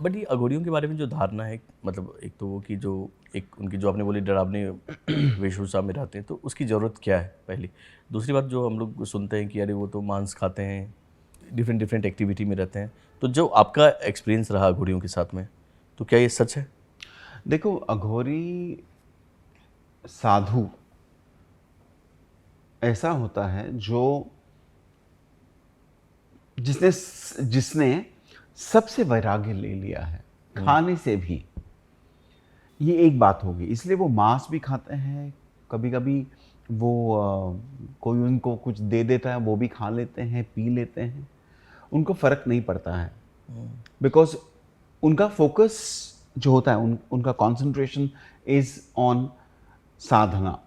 But ये अघोरियों के बारे में जो धारणा है, मतलब एक तो वो कि जो एक उनकी जो आपने बोली डरावनी वेशभूषा में रहते हैं, तो उसकी ज़रूरत क्या है पहली। दूसरी बात जो हम लोग सुनते हैं कि अरे वो तो मांस खाते हैं, डिफरेंट डिफरेंट एक्टिविटी में रहते हैं, तो जो आपका एक्सपीरियंस रहा अघोरियों के साथ में, तो क्या ये सच है? देखो, अघोरी साधु ऐसा होता है जो जिसने जिसने सबसे वैराग्य ले लिया है, खाने से भी। ये एक बात होगी, इसलिए वो मांस भी खाते हैं, कभी कभी वो कोई उनको कुछ दे देता है वो भी खा लेते हैं, पी लेते हैं, उनको फर्क नहीं पड़ता है। बिकॉज उनका फोकस जो होता है, उनका concentration is on Sadhana.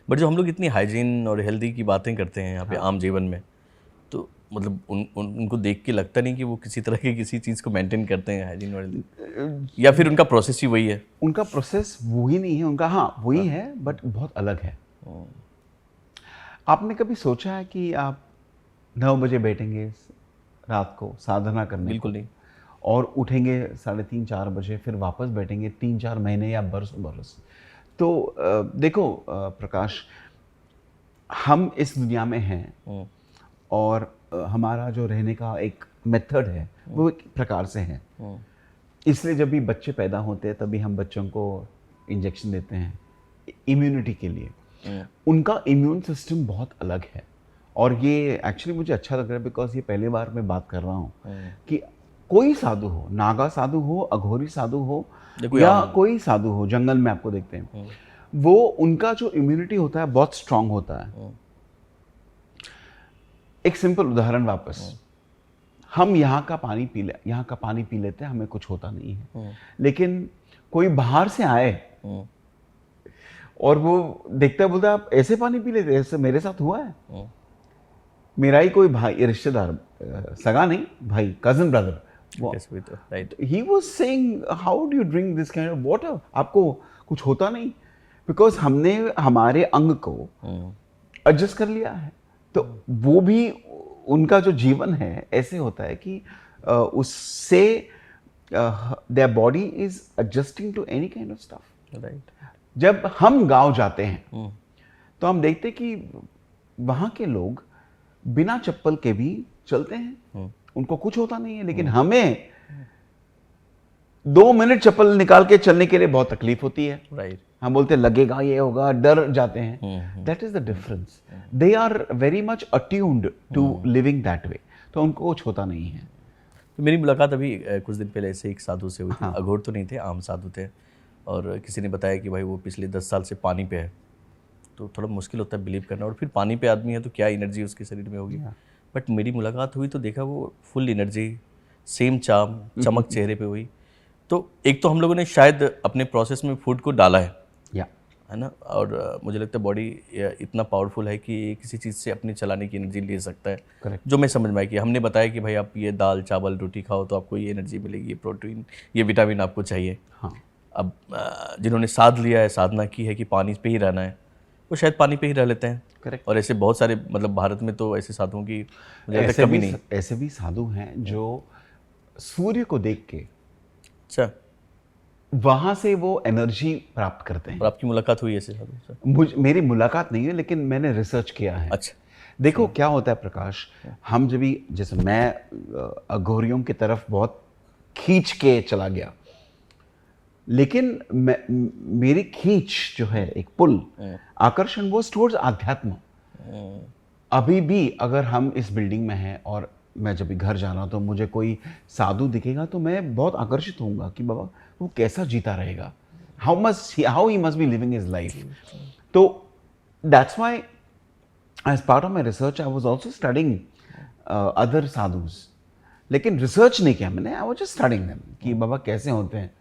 But जो हम लोग इतनी हाइजीन और हेल्दी की बातें करते हैं यहाँ पे आम जीवन में, तो मतलब उनको देख के लगता नहीं कि वो किसी तरह की किसी चीज़ को मेंटेन करते हैं हाइजीन और हेल्दी, या फिर उनका प्रोसेस ही वही है? उनका प्रोसेस वही नहीं है, उनका हाँ वही है बट बहुत अलग है। आपने कभी सोचा है कि आप 9 बजे बैठेंगे रात को साधना करने बिल्कुल को, नहीं। और उठेंगे 3:30-4 बजे, फिर वापस बैठेंगे 3-4 महीने या बरसों बरस। तो देखो प्रकाश, हम इस दुनिया में हैं और हमारा जो रहने का एक मेथड है वो एक प्रकार से है। इसलिए जब भी बच्चे पैदा होते हैं तभी हम बच्चों को इंजेक्शन देते हैं इम्यूनिटी के लिए। उनका इम्यून सिस्टम बहुत अलग है, और ये एक्चुअली मुझे अच्छा लग रहा है बिकॉज ये पहली बार मैं बात कर रहा हूँ कि कोई साधु हो, नागा साधु हो, अघोरी साधु हो, या कोई साधु हो जंगल में आपको देखते हैं, वो उनका जो इम्यूनिटी होता है बहुत स्ट्रांग होता है। एक सिंपल उदाहरण वापस, हम यहाँ का पानी पी लेते हैं, हमें कुछ होता नहीं है। लेकिन कोई बाहर से आए और वो देखता है, बोलता है आप ऐसे पानी पी लेते, ऐसे मेरे साथ हुआ है। मेरा ही कोई भाई, रिश्तेदार, सगा नहीं भाई, cousin brother, he was saying how do you drink this kind of water, आपको कुछ होता नहीं, बिकॉज हमने हमारे अंग को एडजस्ट कर लिया है। तो वो भी उनका जो जीवन है ऐसे होता है कि उससे their body is adjusting to any kind of stuff. Right. जब हम गांव जाते हैं तो हम देखते कि वहां के लोग बिना चप्पल के भी चलते हैं, उनको कुछ होता नहीं है। लेकिन हमें 2 मिनट चप्पल निकाल के चलने के लिए बहुत तकलीफ होती है। राइट। हम बोलते हैं लगेगा, ये होगा, डर जाते हैं। That is the difference. They are very much attuned to living that way, तो उनको कुछ होता नहीं है। तो मेरी मुलाकात अभी कुछ दिन पहले ऐसे एक साधु से हुई थी। अघोर तो नहीं थे, आम साधु थे, और किसी ने बताया कि भाई वो पिछले 10 साल से पानी पे है। तो थोड़ा मुश्किल होता है बिलीव करना, और फिर पानी पे आदमी है तो क्या एनर्जी उसके शरीर में होगी। बट मेरी मुलाकात हुई तो देखा वो फुल एनर्जी, सेम चाम, चमक चेहरे पे हुई। तो एक तो हम लोगों ने शायद अपने प्रोसेस में फूड को डाला है ना, और मुझे लगता है बॉडी इतना पावरफुल है कि किसी चीज़ से अपने चलाने की एनर्जी ले सकता है। Correct. जो मैं समझ में आया कि हमने बताया कि भाई आप ये दाल चावल रोटी खाओ तो आपको ये एनर्जी मिलेगी, ये प्रोटीन, ये विटामिन आपको चाहिए। हाँ। अब जिन्होंने साध लिया है, साधना की है कि पानी पे ही रहना है, वो शायद पानी पे ही रह लेते हैं। Correct. और ऐसे बहुत सारे, मतलब भारत में तो ऐसे साधुओं की मुझे लगता है कमी नहीं। ऐसे भी साधु हैं जो सूर्य को देख के अच्छा, वहां से वो एनर्जी प्राप्त करते हैं। और आपकी मुलाकात हुई ऐसे साधु से? मेरी मुलाकात नहीं है, लेकिन मैंने रिसर्च किया है। अच्छा। देखो क्या होता है प्रकाश, हम जब भी, जैसे मैं अघोरियों की तरफ बहुत खींच के चला गया, लेकिन मेरी खींच जो है, एक पुल, आकर्षण, वो टुवर्ड्स आध्यात्म। अभी भी अगर हम इस बिल्डिंग में हैं और मैं जब भी घर जा रहा हूँ तो मुझे कोई साधु दिखेगा तो मैं बहुत आकर्षित होऊंगा कि बाबा वो कैसा जीता रहेगा, how he must be living his life. तो that's why as part of my research I was also studying other sadhus. लेकिन रिसर्च नहीं किया मैंने, I was just studying them कि बाबा कैसे होते हैं,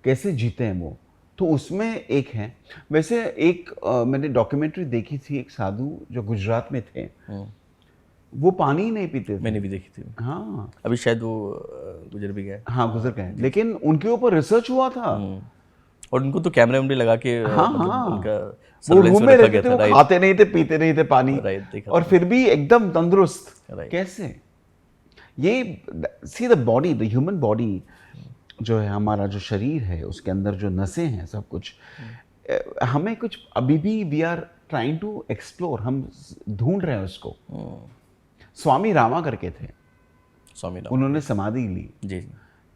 कैसे जीते हैं वो। तो उसमें एक है, वैसे एक मैंने डॉक्यूमेंट्री देखी थी, एक साधु जो गुजरात में थे, वो पानी ही नहीं पीते थे। मैंने भी देखी थी। हाँ, अभी शायद वो गुजर भी गए। हाँ गुजर गए, लेकिन उनके ऊपर रिसर्च हुआ था। और उनको तो कैमरे वैमरे लगा के हाँ, मतलब हाँ, उनका वो रूम में रहते थे, था। वो खाते नहीं थे, पीते नहीं थे पानी, और फिर भी एकदम तंदुरुस्त। कैसे? ये see the body, the human body जो है हमारा जो शरीर है उसके अंदर जो नसें हैं सब कुछ हमें कुछ अभी भी we are trying to explore, हम ढूंढ रहे हैं उसको। स्वामी रामा करके थे, स्वामी राम, उन्होंने समाधि ली जी जी।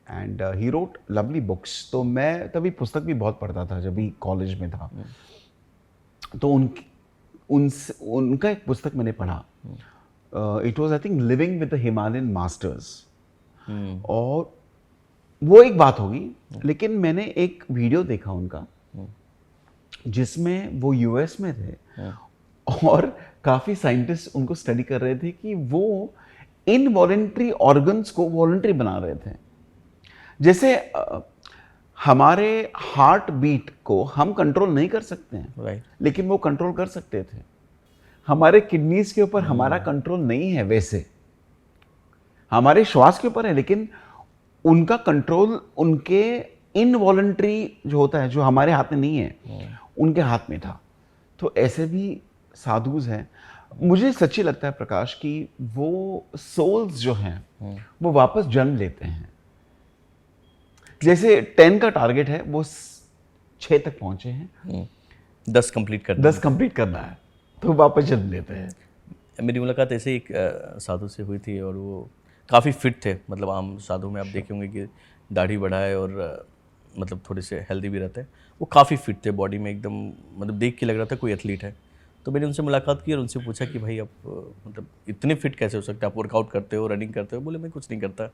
And he wrote lovely books. तो मैं तभी पुस्तक भी बहुत पढ़ता था जब भी कॉलेज में था। तो उनका एक पुस्तक मैंने पढ़ा, it was I think living with the Himalayan masters. और वो एक बात होगी, लेकिन मैंने एक वीडियो देखा उनका जिसमें वो यूएस में थे और काफ़ी साइंटिस्ट उनको स्टडी कर रहे थे कि वो इनवॉलेंट्री ऑर्गन्स को वॉलेंट्री बना रहे थे। जैसे हमारे हार्ट बीट को हम कंट्रोल नहीं कर सकते हैं, राइट, लेकिन वो कंट्रोल कर सकते थे। हमारे किडनीज के ऊपर हमारा कंट्रोल नहीं है, वैसे हमारे श्वास के ऊपर है, लेकिन उनका कंट्रोल उनके इनवॉलेंट्री जो होता है, जो हमारे हाथ में नहीं है, उनके हाथ में था। तो ऐसे भी साधुज हैं। मुझे सच्ची लगता है प्रकाश कि वो सोल्स जो हैं वो वापस जन्म लेते हैं। जैसे 10 का टारगेट है, वो 6 तक पहुंचे हैं, 10 कंप्लीट करना 10 कंप्लीट करना है, तो वापस जन्म लेते हैं। मेरी मुलाकात ऐसे एक साधु से हुई थी और वो काफ़ी फिट थे। मतलब आम साधु में आप देखे होंगे कि दाढ़ी बढ़ाए और मतलब थोड़े से हेल्दी भी रहते हैं। वो काफ़ी फिट थे बॉडी में एकदम, मतलब देख के लग रहा था कोई एथलीट है। तो मैंने उनसे मुलाकात की और उनसे पूछा कि भाई आप मतलब इतने फिट कैसे हो सकते हैं, आप वर्कआउट करते हो, रनिंग करते हो? बोले मैं कुछ नहीं करता।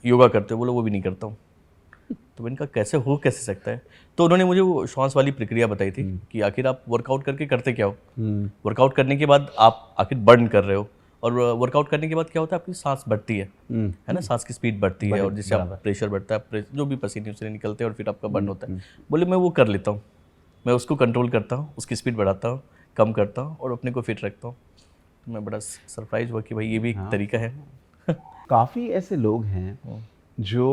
योगा करते हो? बोले वो भी नहीं करता हूँ। तो मैंने कहा कैसे हो, कैसे सकता है? तो उन्होंने मुझे वो श्वास वाली प्रक्रिया बताई थी कि आखिर आप वर्कआउट करके करते क्या हो। वर्कआउट करने के बाद आप आखिर बर्न कर रहे हो, और वर्कआउट करने के बाद क्या होता है, आपकी सांस बढ़ती है ना, सांस की स्पीड बढ़ती है, और जिससे आप प्रेशर बढ़ता है, जो भी पसीने उससे निकलते हैं और फिर आपका बर्न होता है। बोले मैं वो कर लेता हूँ, मैं उसको कंट्रोल करता हूँ, उसकी स्पीड बढ़ाता हूँ, कम करता हूँ और अपने को फिट रखता हूँ। तो मैं बड़ा सरप्राइज हुआ कि भाई ये भी एक तरीका है। काफ़ी ऐसे लोग हैं जो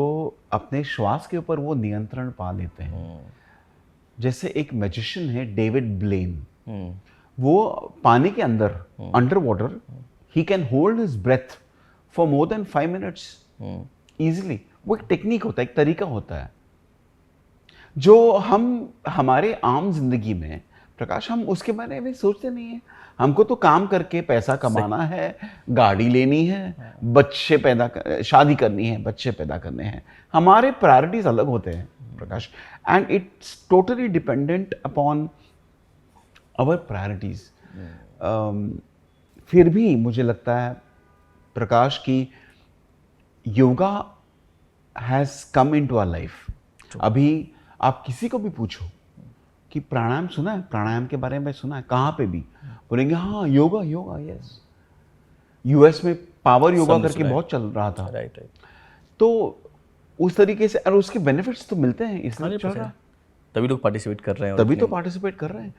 अपने श्वास के ऊपर वो नियंत्रण पा लेते हैं। जैसे एक मैजिशियन है डेविड ब्लेन, वो पानी के अंदर under water he can hold his breath for more than 5 minutes easily. वो एक टेक्निक होता है, एक तरीका होता है जो हम हमारे आम जिंदगी में प्रकाश हम उसके बारे में सोचते नहीं है। हमको तो काम करके पैसा कमाना है, गाड़ी लेनी है, बच्चे शादी करनी है, बच्चे पैदा करने हैं। हमारे प्रायोरिटीज अलग होते हैं Prakash, and it's totally dependent upon our priorities. फिर भी मुझे लगता है प्रकाश की yoga has come into our life. अभी आप किसी को भी पूछो कि प्राणायाम सुना है, प्राणायाम के बारे में सुना है, कहाँ पे भी बोलेंगे हाँ योगा योगा, यस। यूएस में पावर योगा करके बहुत चल रहा था, राइट। तो उस तरीके से, और उसके बेनिफिट्स तो मिलते हैं, इसलिए चल रहा है, तभी लोग पार्टिसिपेट कर रहे हैं। तभी तो पार्टिसिपेट कर रहे हैं।